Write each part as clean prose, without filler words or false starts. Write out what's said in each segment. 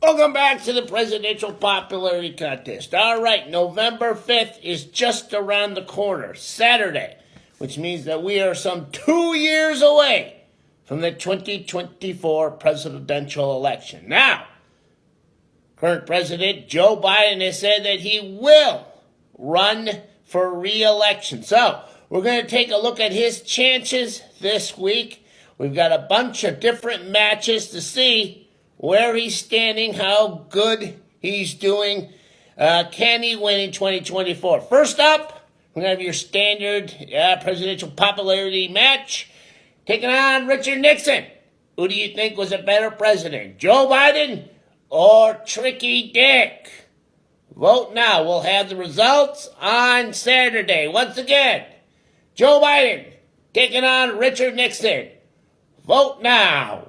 Welcome back to the presidential popularity contest. All right, November 5th is just around the corner, Saturday, which means that we are some 2 years away from the 2024 presidential election. Now, current President Joe Biden has said that he will run for re-election. So, we're going to take a look at his chances this week. We've got a bunch of different matches to see where he's standing, how good he's doing. Can he win in 2024? First up, we're going to have your standard presidential popularity match. Taking on Richard Nixon. Who do you think was a better president, Joe Biden or Tricky Dick? Vote now. We'll have the results on Saturday. Once again, Joe Biden taking on Richard Nixon. Vote now.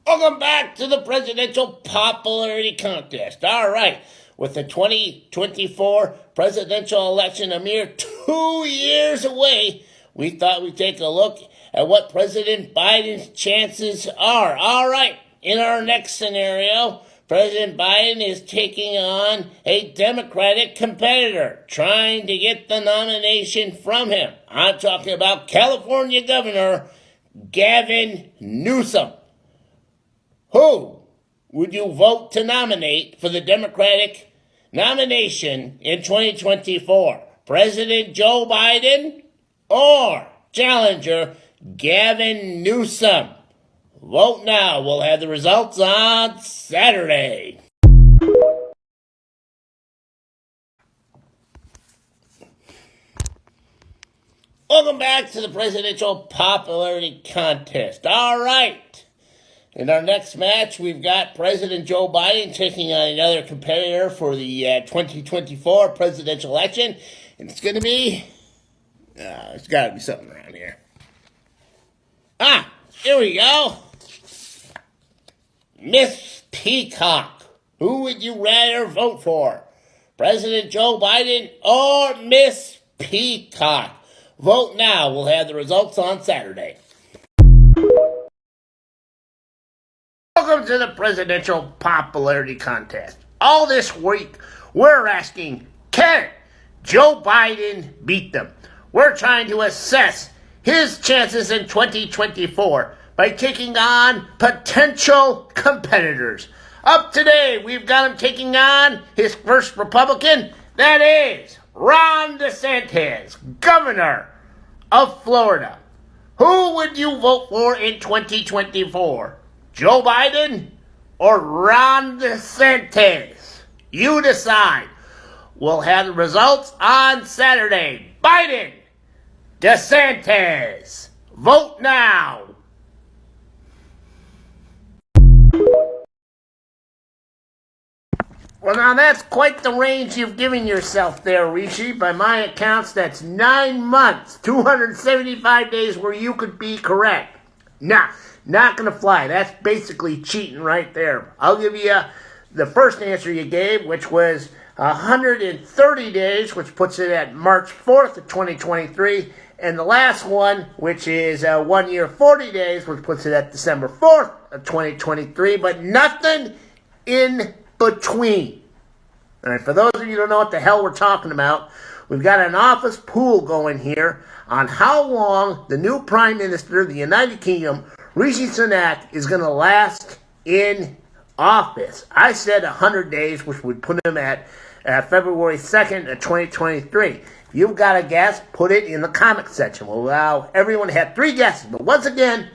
Welcome back to the presidential popularity contest. All right, with the 2024 presidential election a mere 2 years away, we thought we'd take a look at what President Biden's chances are. All right, in our next scenario, President Biden is taking on a Democratic competitor, trying to get the nomination from him. I'm talking about California Governor Gavin Newsom. Who would you vote to nominate for the Democratic nomination in 2024? President Joe Biden or challenger Gavin Newsom? Vote now. We'll have the results on Saturday. Welcome back to the presidential popularity contest. All right. In our next match, we've got President Joe Biden taking on another competitor for the 2024 presidential election. And it's going to be... there's got to be something around here. Here we go. Miss Peacock. Who would you rather vote for? President Joe Biden or Miss Peacock? Vote now. We'll have the results on Saturday. Welcome to the presidential popularity contest. All this week, we're asking, can Joe Biden beat them? We're trying to assess his chances in 2024 by taking on potential competitors. Up today, we've got him taking on his first Republican, that is Ron DeSantis, governor of Florida. Who would you vote for in 2024? Joe Biden or Ron DeSantis? You decide. We'll have the results on Saturday. Biden, DeSantis. Vote now. Well, now that's quite the range you've given yourself there, Rishi. By my accounts, that's 9 months, 275 days where you could be correct. Nah. Not going to fly. That's basically cheating right there. I'll give you the first answer you gave, which was 130 days, which puts it at March 4th of 2023. And the last one, which is 1 year, 40 days, which puts it at December 4th of 2023. But nothing in between. All right, for those of you who don't know what the hell we're talking about, we've got an office pool going here on how long the new Prime Minister of the United Kingdom, Rishi Sunak, is going to last in office. I said 100 days, which would put him at February 2nd of 2023. If you've got a guess, put it in the comment section. We'll allow everyone to have 3 guesses. But once again,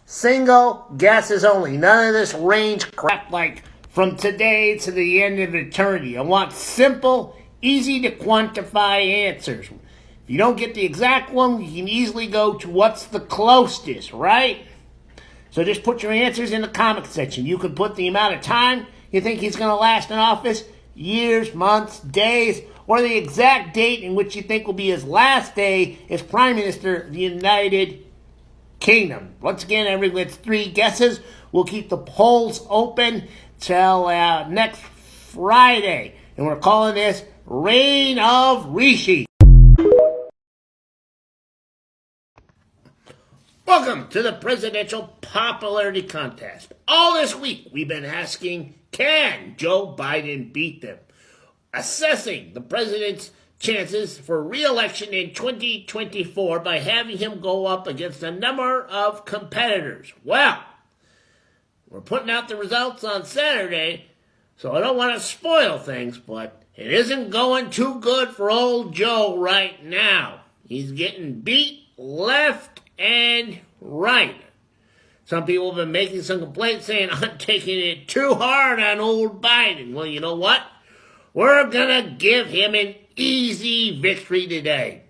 single guesses only. None of this range crap like from today to the end of eternity. I want simple, easy to quantify answers. If you don't get the exact one, you can easily go to what's the closest, right? So just put your answers in the comment section. You can put the amount of time you think he's going to last in office, years, months, days, or the exact date in which you think will be his last day as Prime Minister of the United Kingdom. Once again, everyone gets 3 guesses. We'll keep the polls open till next Friday. And we're calling this Reign of Rishi. Welcome to the Presidential Popularity Contest. All this week we've been asking, can Joe Biden beat them? Assessing the president's chances for re-election in 2024 by having him go up against a number of competitors. Well, we're putting out the results on Saturday, so I don't want to spoil things, but it isn't going too good for old Joe right now. He's getting beat left and right. Some people have been making some complaints saying I'm taking it too hard on old Biden. Well, you know what? We're going to give him an easy victory today.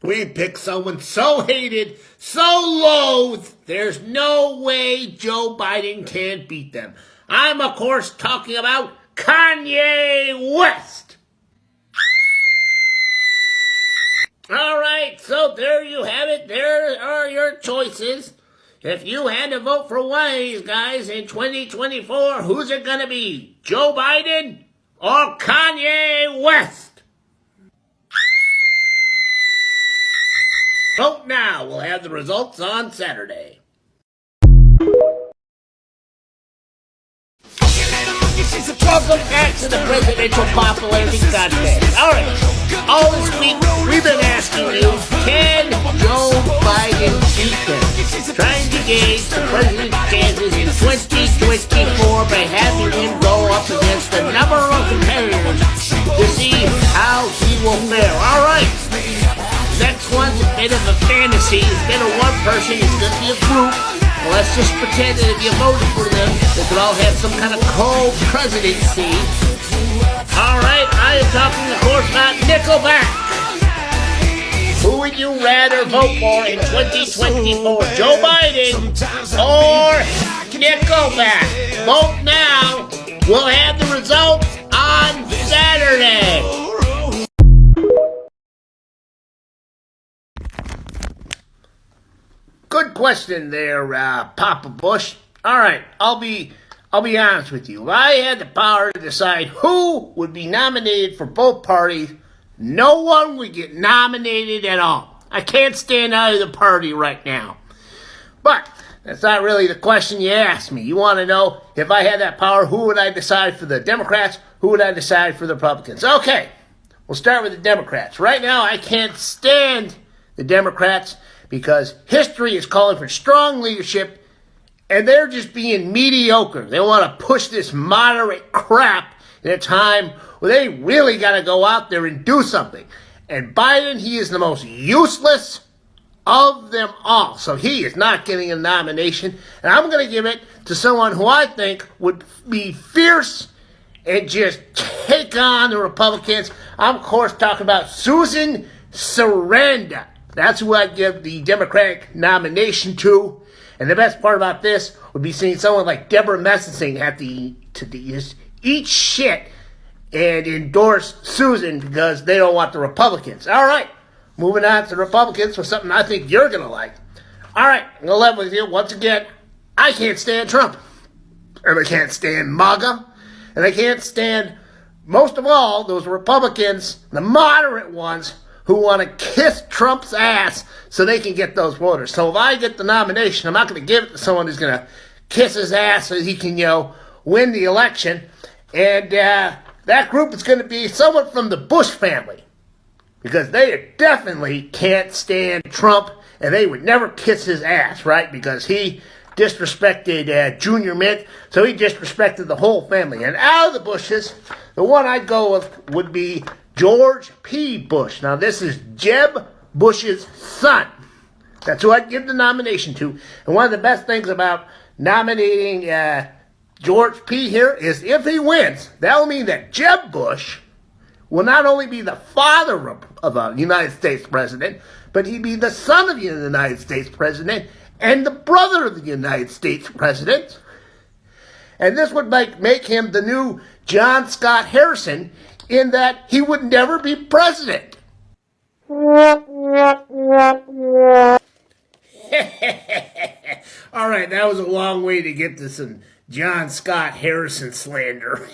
We picked someone so hated, so loathed, there's no way Joe Biden can beat them. I'm, of course, talking about Kanye West. All right, so there you have it. There are your choices. If you had to vote for one of these guys in 2024, who's it going to be? Joe Biden or Kanye West? Vote now. We'll have the results on Saturday. Welcome back to the Presidential Popularity Contest. All right, all this week we've been asking you, can Joe Biden beat them? Trying to gauge the president's chances in 2024 by having him go up against a number of competitors to see how he will fare. All right, next one's a bit of a fantasy. Instead of one person, it's going to be a group. Well, let's just pretend that if you voted for them, they could all have some kind of co-presidency. All right, I am talking, of course, about Nickelback. Who would you rather vote for in 2024, Joe Biden or Nickelback? Vote now. We'll have the results on Saturday. Good question there, Papa Bush. All right, I'll be honest with you. If I had the power to decide who would be nominated for both parties, no one would get nominated at all. I can't stand either party right now. But that's not really the question you asked me. You want to know, if I had that power, who would I decide for the Democrats? Who would I decide for the Republicans? Okay, we'll start with the Democrats. Right now, I can't stand the Democrats because history is calling for strong leadership, and they're just being mediocre. They want to push this moderate crap in a time where they really got to go out there and do something. And Biden, he is the most useless of them all. So he is not getting a nomination. And I'm going to give it to someone who I think would be fierce and just take on the Republicans. I'm, of course, talking about Susan Sarandon. That's who I'd give the Democratic nomination to. And the best part about this would be seeing someone like Deborah Messing have to just eat shit and endorse Susan because they don't want the Republicans. All right, moving on to the Republicans for something I think you're going to like. All right, I'm going to level with you once again. I can't stand Trump. And I can't stand MAGA. And I can't stand, most of all, those Republicans, the moderate ones, who want to kiss Trump's ass so they can get those voters. So if I get the nomination, I'm not going to give it to someone who's going to kiss his ass so he can, win the election. And that group is going to be someone from the Bush family, because they definitely can't stand Trump, and they would never kiss his ass, right? Because he disrespected Junior Mint, so he disrespected the whole family. And out of the Bushes, the one I'd go with would be George P. Bush. Now, this is Jeb Bush's son. That's who I'd give the nomination to. And one of the best things about nominating George P. here is if he wins, that will mean that Jeb Bush will not only be the father of a United States president, but he'd be the son of the United States president and the brother of the United States president. And this would make him the new John Scott Harrison, in that he would never be president. All right, that was a long way to get to some John Scott Harrison slander.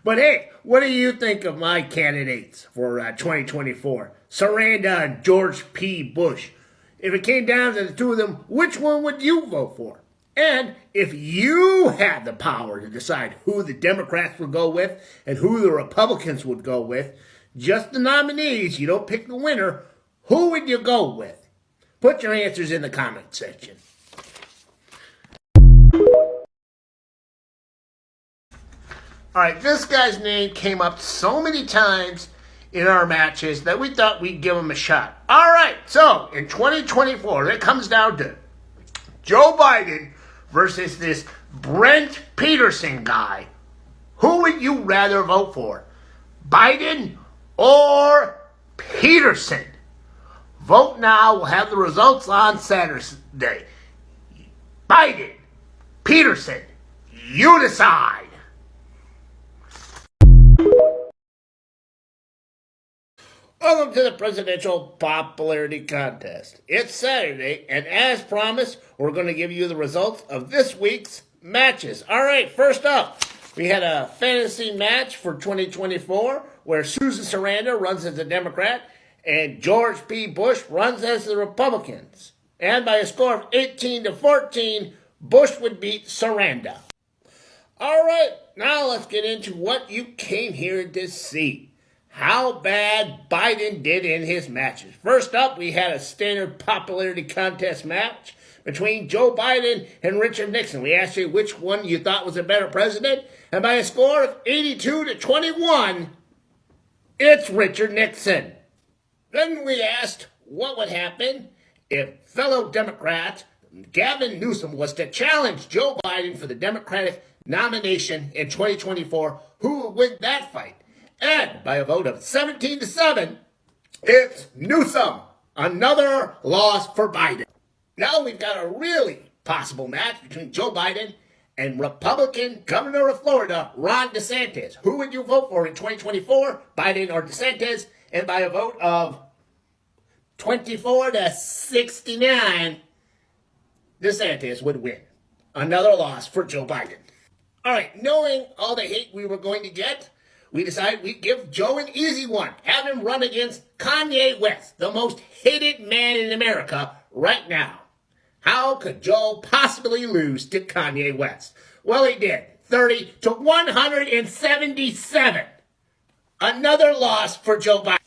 But hey, what do you think of my candidates for 2024? Sarandon and George P. Bush. if it came down to the two of them, which one would you vote for? And if you had the power to decide who the Democrats would go with and who the Republicans would go with, just the nominees, you don't pick the winner, who would you go with? Put your answers in the comment section. All right, this guy's name came up so many times in our matches that we thought we'd give him a shot. All right, so in 2024, it comes down to Joe Biden versus this Brent Peterson guy. Who would you rather vote for? Biden or Peterson? Vote now. We'll have the results on Saturday. Biden, Peterson, you decide. Welcome to the presidential popularity contest. It's Saturday, and as promised, we're going to give you the results of this week's matches. All right, first up, we had a fantasy match for 2024 where Susan Sarandon runs as a Democrat and George P. Bush runs as the Republicans. And by a score of 18-14, Bush would beat Sarandon. All right, now let's get into what you came here to see. How bad Biden did in his matches. First up, we had a standard popularity contest match between Joe Biden and Richard Nixon. We asked you which one you thought was a better president, and by a score of 82-21, it's Richard Nixon. Then we asked what would happen if fellow Democrat Gavin Newsom was to challenge Joe Biden for the Democratic nomination in 2024. Who would win that fight? And by a vote of 17-7, it's Newsom. Another loss for Biden. Now we've got a really possible match between Joe Biden and Republican Governor of Florida, Ron DeSantis. Who would you vote for in 2024, Biden or DeSantis? And by a vote of 24-69, DeSantis would win. Another loss for Joe Biden. All right, knowing all the hate we were going to get, we decided we'd give Joe an easy one. Have him run against Kanye West, the most hated man in America right now. How could Joe possibly lose to Kanye West? Well, he did. 30-177. Another loss for Joe Biden.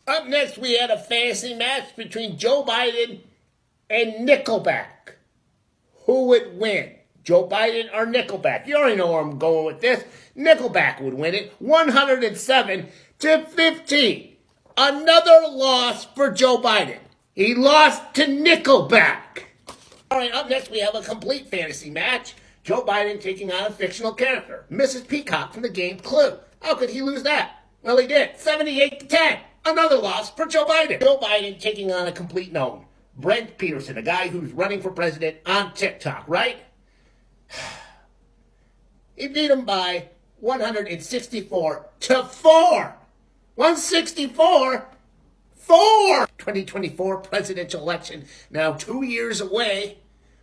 Up next, we had a fantasy match between Joe Biden and Nickelback. Who would win? Joe Biden or Nickelback? You already know where I'm going with this. Nickelback would win it 107-15. Another loss for Joe Biden. He lost to Nickelback. All right, up next we have a complete fantasy match. Joe Biden taking on a fictional character, Mrs. Peacock from the game Clue. How could he lose that? Well, he did. 78-10. Another loss for Joe Biden. Joe Biden taking on a complete known, Brent Peterson, a guy who's running for president on TikTok, right? He beat him by 164-4. 164-4. 2024 presidential election now 2 years away.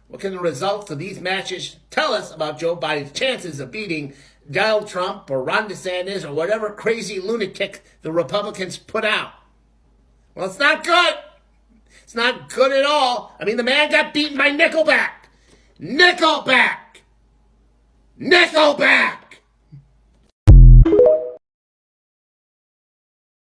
What can the results of these matches tell us about Joe Biden's chances of beating Donald Trump or Ron DeSantis or whatever crazy lunatic the Republicans put out? Well, it's not good. It's not good at all. I mean, the man got beaten by Nickelback. Nickelback! Nickelback!